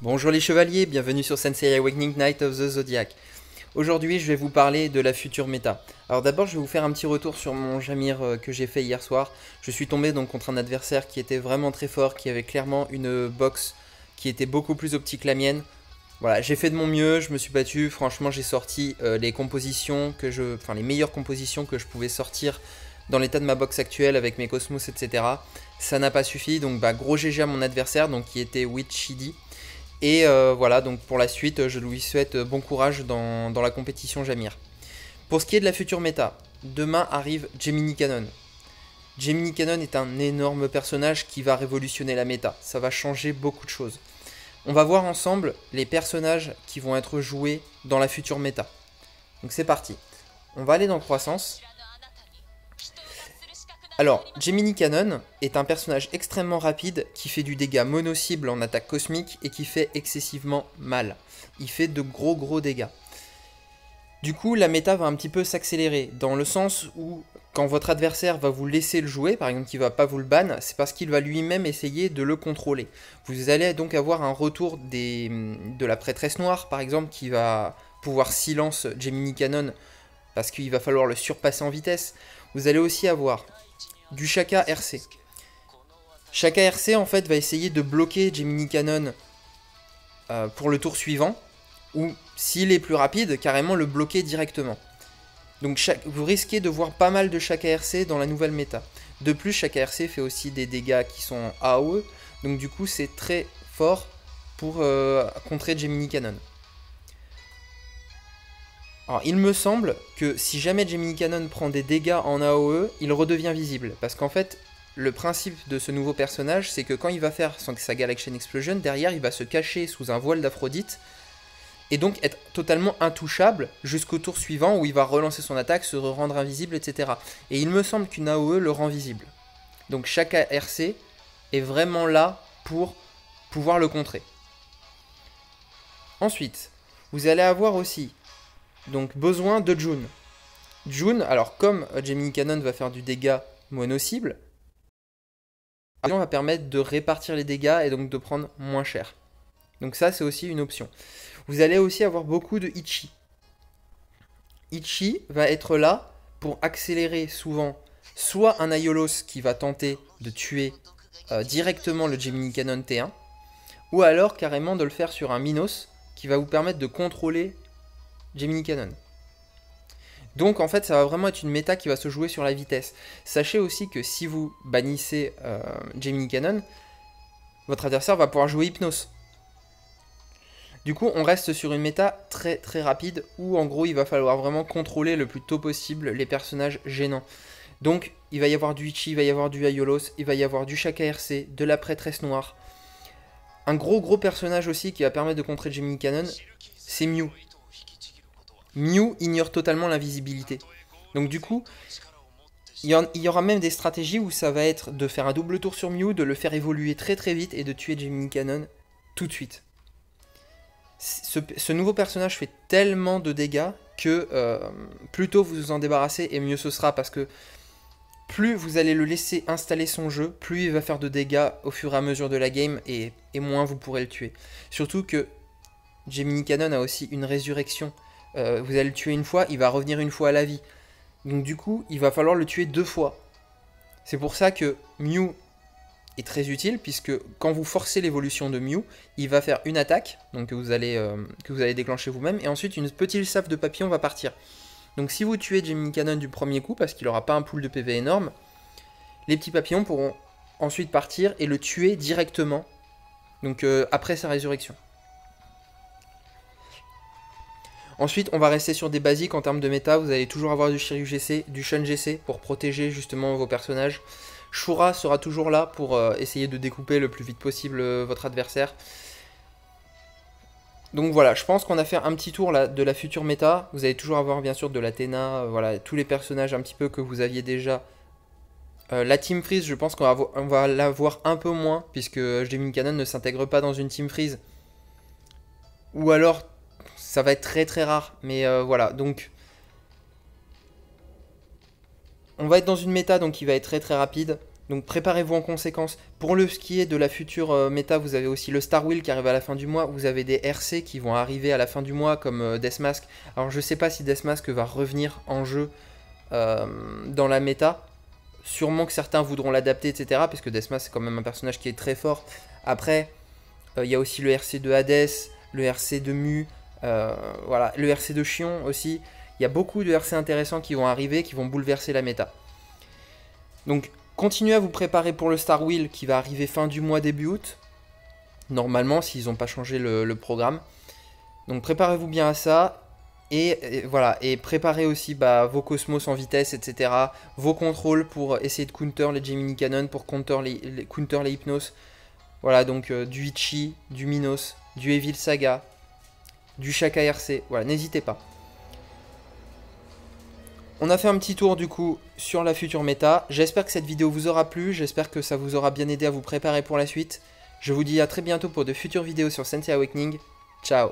Bonjour les chevaliers, bienvenue sur Sensei Awakening Knight of the Zodiac. Aujourd'hui, je vais vous parler de la future méta. Alors d'abord, je vais vous faire un petit retour sur mon Jamir que j'ai fait hier soir. Je suis tombé donc contre un adversaire qui était vraiment très fort, qui avait clairement une box qui était beaucoup plus optique que la mienne. Voilà, j'ai fait de mon mieux, je me suis battu, franchement j'ai sorti les compositions enfin les meilleures compositions que je pouvais sortir dans l'état de ma box actuelle avec mes cosmos, etc. Ça n'a pas suffi, donc gros GG à mon adversaire, donc qui était Witchidi. Et voilà, donc pour la suite, je lui souhaite bon courage dans la compétition Jamir. Pour ce qui est de la future méta, demain arrive Gemini Cannon. Gemini Cannon est un énorme personnage qui va révolutionner la méta. Ça va changer beaucoup de choses. On va voir ensemble les personnages qui vont être joués dans la future méta. Donc c'est parti. On va aller dans croissance. Alors, Gemini Cannon est un personnage extrêmement rapide qui fait du dégât mono-cible en attaque cosmique et qui fait excessivement mal. Il fait de gros dégâts. Du coup, la méta va un petit peu s'accélérer, dans le sens où quand votre adversaire va vous laisser le jouer, par exemple qu'il ne va pas vous le ban, c'est parce qu'il va lui-même essayer de le contrôler. Vous allez donc avoir un retour de la prêtresse noire, par exemple, qui va pouvoir silence Gemini Cannon, parce qu'il va falloir le surpasser en vitesse. Vous allez aussi avoir du Shaka RC. Shaka RC en fait va essayer de bloquer Gemini Cannon pour le tour suivant, ou s'il est plus rapide, carrément le bloquer directement. Donc vous risquez de voir pas mal de Shaka RC dans la nouvelle méta. De plus, Shaka RC fait aussi des dégâts qui sont AOE, donc du coup c'est très fort pour contrer Gemini Cannon. Alors il me semble que si jamais Gemini Cannon prend des dégâts en AOE, il redevient visible. Parce qu'en fait, le principe de ce nouveau personnage, c'est que quand il va faire sa Galaxian Explosion, derrière il va se cacher sous un voile d'Aphrodite, et donc être totalement intouchable jusqu'au tour suivant où il va relancer son attaque, se rendre invisible, etc. Et il me semble qu'une AOE le rend visible. Donc chaque RC est vraiment là pour pouvoir le contrer. Ensuite, vous allez avoir aussi donc besoin de June. June, alors comme Gemini Cannon va faire du dégât mono-cible, on va permettre de répartir les dégâts et donc de prendre moins cher. Donc ça c'est aussi une option. Vous allez aussi avoir beaucoup de Ichi. Ichi va être là pour accélérer souvent soit un Aiolos qui va tenter de tuer directement le Gemini Cannon T1, ou alors carrément de le faire sur un Minos qui va vous permettre de contrôler Gemini Cannon. Donc en fait ça va vraiment être une méta qui va se jouer sur la vitesse. Sachez aussi que si vous bannissez Gemini Cannon, votre adversaire va pouvoir jouer Hypnos. Du coup on reste sur une méta très rapide où en gros il va falloir vraiment contrôler le plus tôt possible les personnages gênants. Donc il va y avoir du Ichi, il va y avoir du Aiolos, il va y avoir du Shaka RC, de la prêtresse noire. Un gros personnage aussi qui va permettre de contrer Gemini Cannon, c'est Mew. Mew ignore totalement l'invisibilité. Donc du coup, il y aura même des stratégies où ça va être de faire un double tour sur Mew, de le faire évoluer très vite et de tuer Gemini Cannon tout de suite. Ce nouveau personnage fait tellement de dégâts que plus tôt vous vous en débarrassez et mieux ce sera, parce que plus vous allez le laisser installer son jeu, plus il va faire de dégâts au fur et à mesure de la game et moins vous pourrez le tuer. Surtout que Gemini Cannon a aussi une résurrection. Vous allez le tuer une fois, il va revenir une fois à la vie. Donc du coup, il va falloir le tuer 2 fois. C'est pour ça que Mew est très utile, puisque quand vous forcez l'évolution de Mew, il va faire une attaque, donc que vous allez déclencher vous-même, et ensuite une petite salve de papillon va partir. Donc si vous tuez Gemini Cannon du premier coup, parce qu'il n'aura pas un pool de PV énorme, les petits papillons pourront ensuite partir et le tuer directement, donc après sa résurrection. Ensuite, on va rester sur des basiques en termes de méta. Vous allez toujours avoir du Shiryu GC, du Shun GC pour protéger justement vos personnages. Shura sera toujours là pour essayer de découper le plus vite possible votre adversaire. Donc voilà, je pense qu'on a fait un petit tour là, de la future méta. Vous allez toujours avoir bien sûr de l'Athéna, voilà, tous les personnages un petit peu que vous aviez déjà. La Team Freeze, je pense qu'on va la voir un peu moins, puisque Gemini Cannon ne s'intègre pas dans une Team Freeze. Ou alors ça va être très rare, mais voilà, donc on va être dans une méta donc qui va être très rapide. Donc préparez-vous en conséquence. Pour ce qui est de la future méta, vous avez aussi le Star Wheel qui arrive à la fin du mois. Vous avez des RC qui vont arriver à la fin du mois comme Deathmask. Alors je sais pas si Deathmask va revenir en jeu dans la méta. Sûrement que certains voudront l'adapter, etc. Parce que Deathmask c'est quand même un personnage qui est très fort. Après, il y a aussi le RC de Hades, le RC de Mu, voilà, le RC de Chion aussi. Il y a beaucoup de RC intéressants qui vont arriver, qui vont bouleverser la méta. Donc continuez à vous préparer pour le Star Wheel qui va arriver fin du mois, début août. Normalement, s'ils n'ont pas changé le programme. Donc préparez-vous bien à ça. Et voilà, et préparez aussi vos cosmos en vitesse, etc. Vos contrôles pour essayer de counter les Gemini Cannon, pour counter les Hypnos. Voilà, donc du Ichi, du Minos, du Evil Saga, du Shaka RC. Voilà, n'hésitez pas. On a fait un petit tour du coup sur la future méta. J'espère que cette vidéo vous aura plu. J'espère que ça vous aura bien aidé à vous préparer pour la suite. Je vous dis à très bientôt pour de futures vidéos sur Sensei Awakening. Ciao!